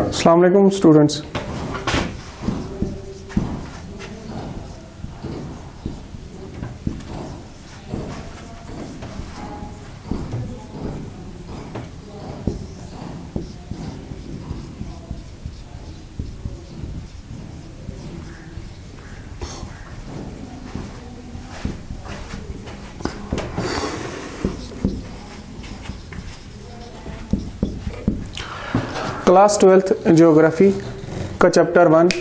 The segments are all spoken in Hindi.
अस्सलाम वालेकुम स्टूडेंट्स। क्लास 12th ज्योग्राफी का चैप्टर 1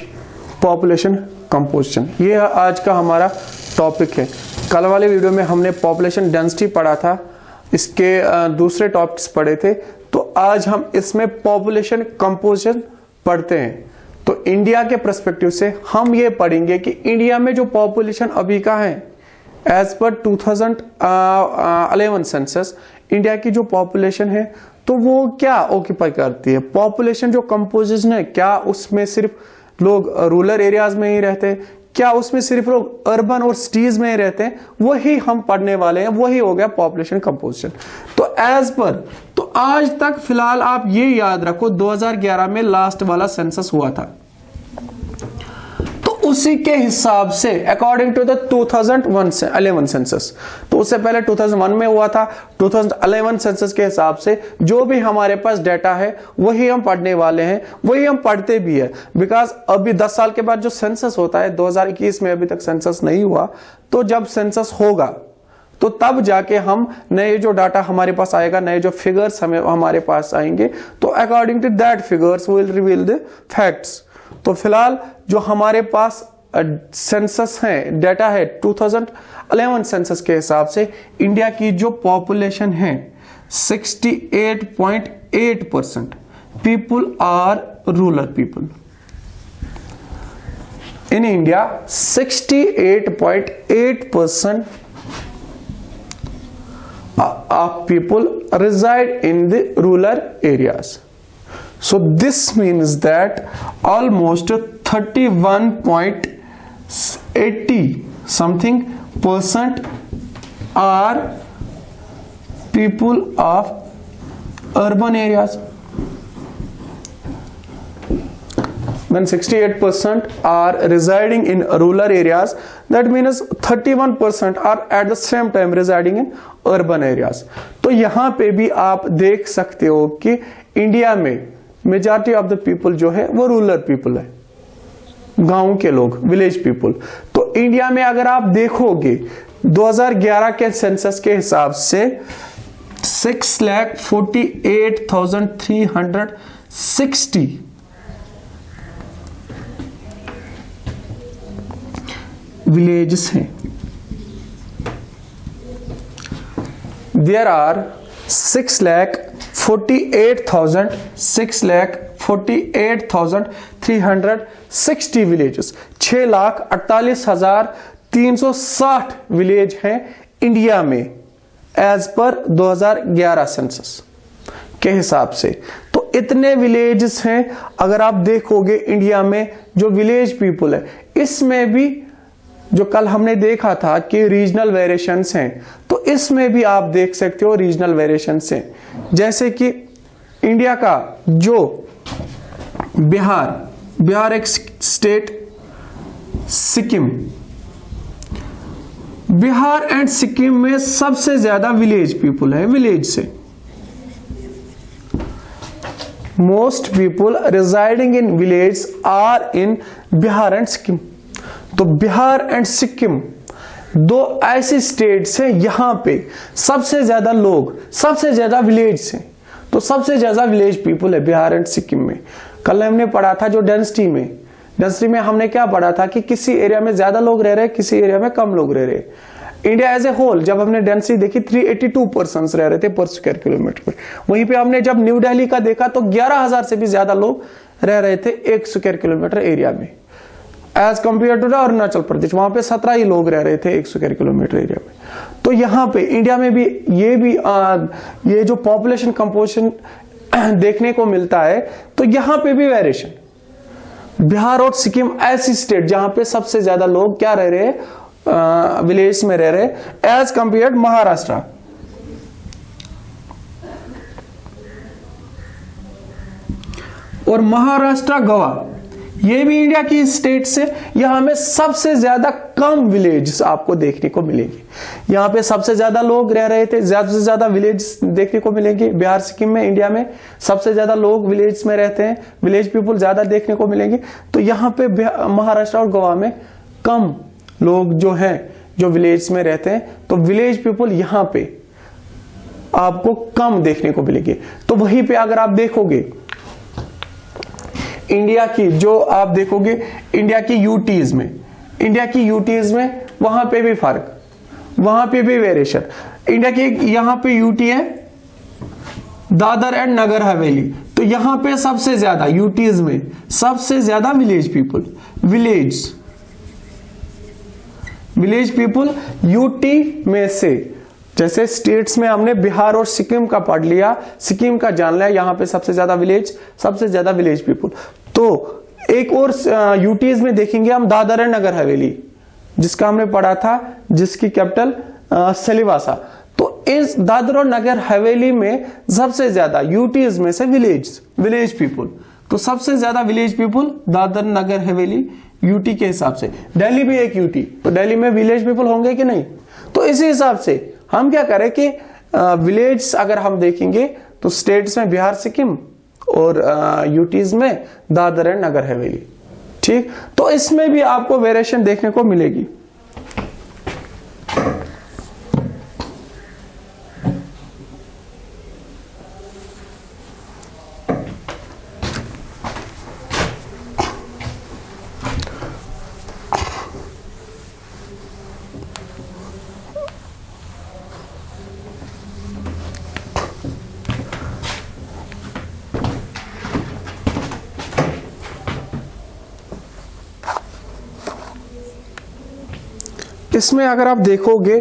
पॉपुलेशन कंपोजिशन, ये आज का हमारा टॉपिक है। कल वाले वीडियो में हमने पॉपुलेशन डेंसिटी पढ़ा था, इसके दूसरे टॉपिक्स पढ़े थे, तो आज हम इसमें पॉपुलेशन कंपोजिशन पढ़ते हैं। तो इंडिया के पर्सपेक्टिव से हम ये पढ़ेंगे कि इंडिया में जो पॉपुलेशन अभी का है एज पर 2011 सेंसस, इंडिया की जो पॉपुलेशन है तो वो क्या ऑक्यूपाई करती है। पॉपुलेशन जो कंपोजिशन है, क्या उसमें सिर्फ लोग रूरल एरियाज में ही रहते हैं, क्या उसमें सिर्फ लोग अर्बन और सिटीज में ही रहते हैं, वही हम पढ़ने वाले हैं। वही हो गया पॉपुलेशन कंपोजिशन। तो एज पर तो आज तक फिलहाल आप ये याद रखो 2011 में लास्ट वाला सेंसस हुआ था, उसी के हिसाब से अकॉर्डिंग टू द 2011 सेंसस, तो उससे पहले 2001 में हुआ था, 2011 सेंसस के हिसाब से जो भी हमारे पास डेटा है वही हम पढ़ने वाले हैं, वही हम पढ़ते भी है। बिकॉज अभी 10 साल के बाद जो सेंसस होता है, 2021 में अभी तक सेंसस नहीं हुआ, तो जब सेंसस होगा तो तब जाके हम नए जो डाटा हमारे पास आएगा, नए जो फिगर्स हमारे पास आएंगे, तो according to that figures will reveal the facts. तो फिलहाल जो हमारे पास सेंसस है, डाटा है 2011 सेंसस के हिसाब से इंडिया की जो पॉपुलेशन है 68.8% people are rural people. In India 68.8% of people reside in the rural areas. So this means that almost 31.80 something percent are people of urban areas. When 68% are residing in rural areas, that means 31% are at the same time residing in urban areas. तो यहां पे भी आप देख सकते हो कि इंडिया में मेजॉरिटी ऑफ द पीपल जो है वो रूरल पीपल है, गांव के लोग, विलेज पीपल। तो इंडिया में अगर आप देखोगे 2011 के सेंसस के हिसाब से 6,48,360 विलेजेस हैं। देयर आर 6,48,360 विलेजेस, 6,48,360 विलेज हैं इंडिया में एज पर 2011 सेंसस के हिसाब से। तो इतने विलेजेस हैं। अगर आप देखोगे इंडिया में जो विलेज पीपल है, इसमें भी जो कल हमने देखा था कि रीजनल वेरिएशंस हैं, तो इसमें भी आप देख सकते हो रीजनल वेरिएशंस हैं। जैसे कि इंडिया का जो बिहार एक स्टेट, सिक्किम, बिहार एंड सिक्किम में सबसे ज्यादा विलेज पीपल है। विलेज से most people residing in village are in Bihar and Sikkim. तो बिहार एंड सिक्किम दो ऐसी स्टेट्स हैं, यहां पे सबसे ज्यादा लोग, सबसे ज्यादा विलेज हैं। तो सबसे ज्यादा विलेज पीपल है बिहार एंड सिक्किम में। कल हमने पढ़ा था जो डेंसिटी में हमने क्या पढ़ा था कि किसी एरिया में ज्यादा लोग रह रहे, किसी एरिया में कम लोग रह रहे। इंडिया एज ए होल जब हमने डेंसिटी देखी 382 पर्सन रह रहे थे पर स्क्वायर किलोमीटर पे। वहीं पे हमने जब न्यू दिल्ली का देखा तो 11,000 से भी ज्यादा लोग रह रहे थे 1 स्क्वायर किलोमीटर एरिया में, as compare to Arunachal Pradesh, वहां पे 17 ही लोग रह रहे थे 1 स्क्वायर किलोमीटर एरिया में। तो यहाँ पे इंडिया में भी ये जो पॉपुलेशन कंपोजिशन देखने को मिलता है, तो यहाँ पे भी वेरिएशन। बिहार और सिक्किम ऐसी स्टेट जहां पे सबसे ज्यादा लोग क्या रह रहे हैं, विलेज में रह रहे, एज कंपेयर महाराष्ट्र। और महाराष्ट्र, गोवा, ये भी इंडिया की स्टेट्स है। यहाँ में सबसे ज्यादा कम विलेज आपको देखने को मिलेंगे। यहाँ पे सबसे ज्यादा लोग रह रहे थे, ज्यादा से ज्यादा विलेज देखने को मिलेंगे। बिहार, सिक्किम में, इंडिया में सबसे ज्यादा लोग विलेज में रहते हैं, विलेज पीपुल ज्यादा देखने को मिलेंगे। तो यहाँ पे महाराष्ट्र और गोवा में कम लोग जो हैं जो विलेज में रहते हैं, तो विलेज पीपुल यहाँ पे आपको कम देखने को मिलेंगे। तो वहीं पे अगर आप देखोगे इंडिया की, जो आप देखोगे इंडिया की यूटीज में, वहां पे भी फर्क, वहां पे भी वेरिएशन। इंडिया की यहां पे यूटी है दादर एंड नगर हवेली, तो यहां पे सबसे ज्यादा यूटीज में सबसे ज्यादा village people, village people UT में से, जैसे स्टेट्स में हमने बिहार और सिक्किम का पढ़ लिया, सिक्किम का जान लिया, यहां पे सबसे ज्यादा विलेज पीपुल। तो एक और यूटीज में देखेंगे हम दादर एंड नगर हवेली, जिसका हमने पढ़ा था, जिसकी कैपिटल सिलवासा। तो इस दादर और नगर हवेली में सबसे ज्यादा यूटीज में से विलेज पीपुल, तो सबसे ज्यादा village people Dadar Nagar Haveli UT के हिसाब से। दिल्ली भी एक यूटी, तो दिल्ली में विलेज पीपुल होंगे कि नहीं? तो इसी हिसाब से हम क्या करें कि विलेज अगर हम देखेंगे तो स्टेट्स में बिहार, सिक्किम और यूटीज में दादर एंड नगर हवेली। ठीक, तो इसमें भी आपको वेरिएशन देखने को मिलेगी। इसमें अगर आप देखोगे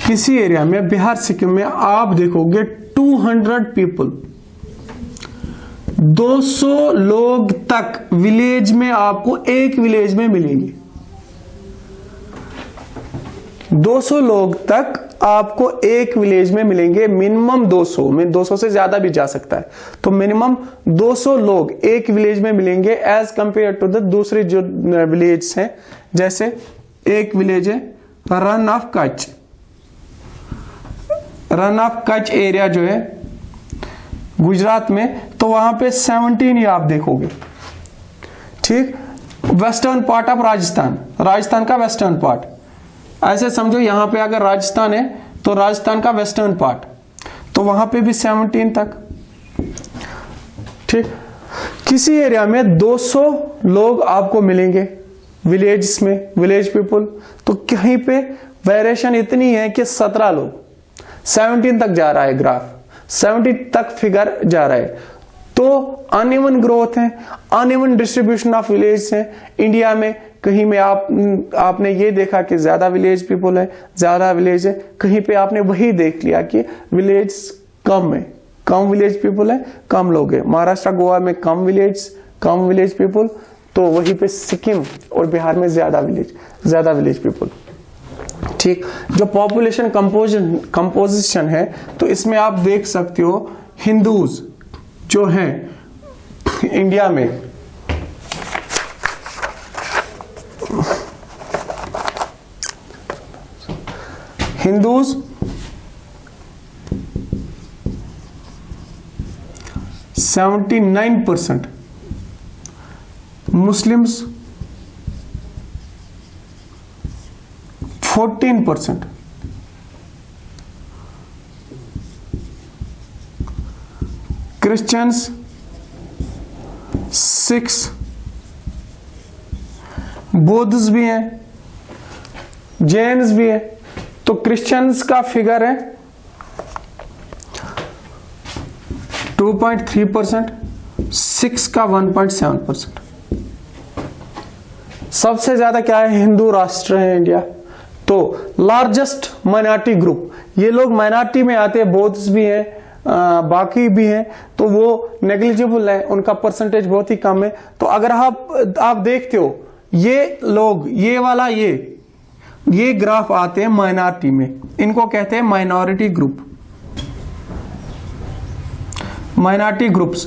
किसी एरिया में, बिहार, सिक्किम में आप देखोगे 200 पीपल, 200 लोग तक विलेज में आपको एक विलेज में मिलेंगे। 200 लोग तक आपको एक विलेज में मिलेंगे, मिनिमम 200 में, 200 से ज्यादा भी जा सकता है। तो मिनिमम 200 लोग एक विलेज में मिलेंगे एज कंपेयर टू द दूसरे जो विलेज हैं। जैसे एक विलेज है रन ऑफ कच्छ एरिया जो है गुजरात में, तो वहां पे 17 ही आप देखोगे। ठीक, वेस्टर्न पार्ट ऑफ राजस्थान का वेस्टर्न पार्ट, ऐसे समझो यहां पे अगर राजस्थान है तो राजस्थान का वेस्टर्न पार्ट, तो वहां पे भी 17 तक। ठीक, किसी एरिया में 200 लोग आपको मिलेंगे विलेज में, विलेज पीपुल, तो कहीं पे वेरिएशन इतनी है कि 17 लोग, 17 तक जा रहा है ग्राफ, 70 तक फिगर जा रहा है। तो अनइवन ग्रोथ है, अनइवन डिस्ट्रीब्यूशन ऑफ विलेज है इंडिया में। कहीं में आपने ये देखा कि ज्यादा विलेज पीपुल है, ज्यादा विलेज है, कहीं पे आपने वही देख लिया कि विलेज कम है, कम विलेज पीपुल है, कम लोग है। महाराष्ट्र, गोवा में कम विलेज पीपुल, तो वहीं पे सिक्किम और बिहार में ज्यादा विलेज पीपुल। ठीक, जो पॉपुलेशन कंपोजिशन है, तो इसमें आप देख सकते हो हिंदूज जो हैं इंडिया में, हिंदूज 79%, मुस्लिम्स 14%, क्रिश्चियंस 6, बौद्ध भी हैं, जैन्स भी है। तो क्रिश्चियंस का फिगर है 2.3%, 6 का 1.7%। सबसे ज्यादा क्या है, हिंदू राष्ट्र है इंडिया। तो लार्जेस्ट माइनॉरिटी ग्रुप, ये लोग माइनॉरिटी में आते हैं, बौद्ध भी हैं, बाकी भी हैं, तो वो नेग्लिजिबल है, उनका परसेंटेज बहुत ही कम है। तो अगर आप देखते हो ये लोग, ये वाला ये ग्राफ आते हैं माइनॉरिटी में, इनको कहते हैं माइनॉरिटी ग्रुप्स।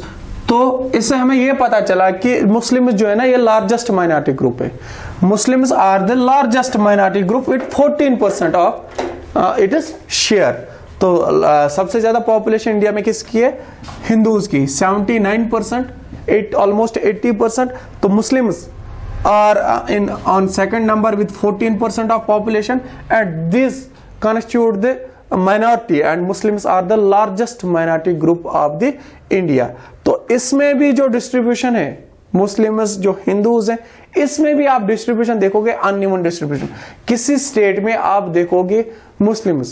तो इससे हमें यह पता चला कि मुस्लिम्स जो है ना ये लार्जेस्ट माइनॉरिटी ग्रुप है। Muslims are the largest minority group with 14% of it is share. तो सबसे ज्यादा पॉपुलेशन इंडिया में किसकी है? हिंदूज की 79%, ऑलमोस्ट 80%। तो Muslims are in on second number with 14% of population and this constitute the minority and Muslims are the largest minority group of the India। तो इसमें भी जो डिस्ट्रीब्यूशन है मुस्लिम्स जो हिंदूज हैं, इसमें भी आप डिस्ट्रीब्यूशन देखोगे अनइवन डिस्ट्रीब्यूशन। किसी स्टेट में आप देखोगे मुस्लिम्स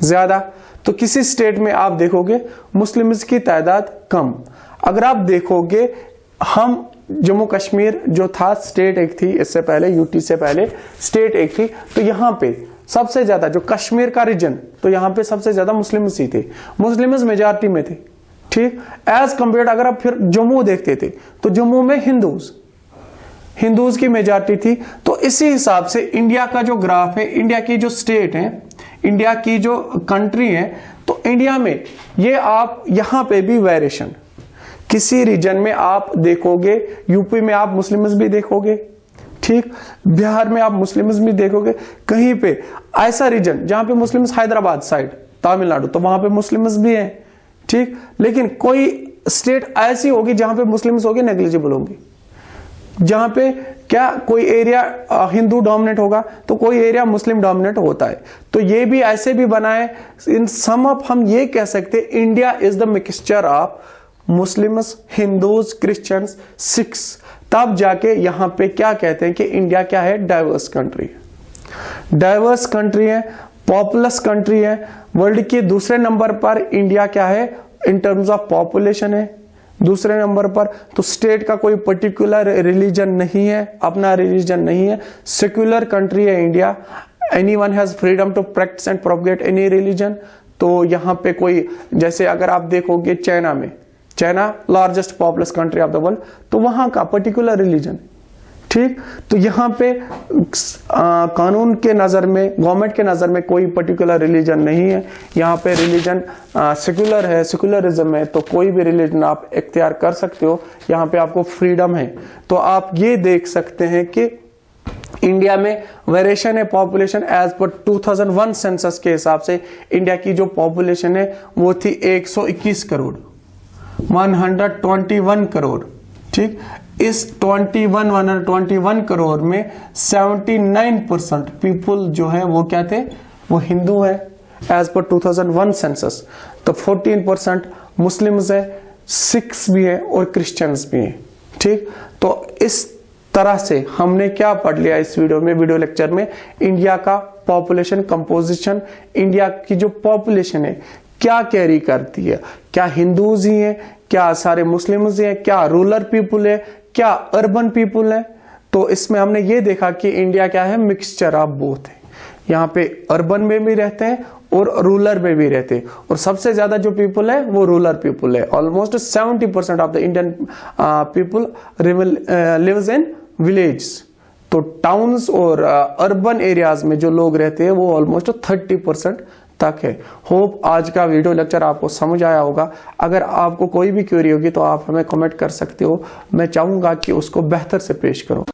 ज्यादा, तो किसी स्टेट में आप देखोगे मुस्लिम्स की तादाद कम। अगर आप देखोगे हम जम्मू कश्मीर जो था स्टेट एक थी, इससे पहले यूटी से पहले स्टेट एक थी, तो यहां पे सबसे ज्यादा जो कश्मीर का रीजन, तो यहां पे सबसे ज्यादा मुस्लिम्स ही थे, मुस्लिम्स मेजॉरिटी में थे, ठीक। एज कंपेयर्ड अगर आप फिर जम्मू देखते थे तो जम्मू में हिंदूज की मेजॉरिटी थी। तो इसी हिसाब से इंडिया का जो ग्राफ है, इंडिया की जो स्टेट है, इंडिया की जो कंट्री है, तो इंडिया में ये आप यहां पे भी वेरिएशन, किसी रीजन में आप देखोगे, यूपी में आप मुस्लिम्स भी देखोगे, ठीक, बिहार में आप मुस्लिम्स भी देखोगे, कहीं पे ऐसा रीजन जहां पे मुस्लिम्स, हैदराबाद साइड तमिलनाडु, तो वहां पे मुस्लिम्स भी हैं, ठीक। लेकिन कोई स्टेट ऐसी होगी जहां पे मुस्लिम्स होगी नेग्लिजिबल होंगी, जहां पे क्या कोई एरिया हिंदू डोमिनेट होगा तो कोई एरिया मुस्लिम डोमिनेट होता है। तो ये भी ऐसे भी बना है। इन सम अप हम ये कह सकते हैं India is the mixture of Muslims, Hindus, Christians, Sikhs. तब जाके यहां पे क्या कहते हैं कि इंडिया क्या है? डाइवर्स कंट्री है, डाइवर्स कंट्री है, पॉपुलस कंट्री है। वर्ल्ड के दूसरे नंबर पर इंडिया क्या है इन टर्म्स ऑफ पॉपुलेशन है, दूसरे नंबर पर। तो स्टेट का कोई पर्टिकुलर रिलीजन नहीं है, अपना रिलीजन नहीं है, सेक्युलर कंट्री है India. Anyone has freedom to practise and propagate any religion. तो यहां पे कोई, जैसे अगर आप देखोगे चाइना में, China largest populace country of the world, तो वहां का पर्टिकुलर रिलीजन, ठीक। तो यहां पे कानून के नजर में, गवर्नमेंट के नजर में कोई पर्टिकुलर रिलीजन नहीं है। यहां पे रिलीजन सेक्युलर है, सेक्युलरिज्म है, तो कोई भी रिलीजन आप इख्तियार कर सकते हो, यहां पे आपको फ्रीडम है। तो आप ये देख सकते हैं कि इंडिया में वेरिएशन है पॉपुलेशन एज पर 2001 सेंसस के हिसाब से। इंडिया की जो पॉपुलेशन है वो थी 121 करोड़, 121 करोड़, ठीक। इस 121 करोड़ में 79% पीपुल जो है वो क्या थे? वो हिंदू है एज पर 2001 सेंसस। तो 14% मुस्लिम्स है, सिख्स भी है और क्रिश्चियंस भी है, ठीक। तो इस तरह से हमने क्या पढ़ लिया इस वीडियो में, वीडियो लेक्चर में, इंडिया का पॉपुलेशन कंपोजिशन, इंडिया की जो पॉपुलेशन है क्या कैरी करती है, क्या हिंदूज ही हैं, क्या सारे मुस्लिम्स ही हैं, क्या रूरल पीपुल है, क्या अर्बन पीपुल है। तो इसमें हमने ये देखा कि इंडिया क्या है? मिक्सचर ऑफ बोथ है। यहाँ पे अर्बन में भी रहते हैं और रूरल में भी रहते हैं, और सबसे ज्यादा जो पीपुल है वो रूरल पीपुल है। Almost 70% of the Indian people lives in village. तो टाउन्स और अर्बन एरियाज में जो लोग रहते हैं वो ऑलमोस्ट 30% तक है। होप आज का वीडियो लेक्चर आपको समझ आया होगा। अगर आपको कोई भी क्वेरी होगी तो आप हमें कमेंट कर सकते हो, मैं चाहूंगा कि उसको बेहतर से पेश करो।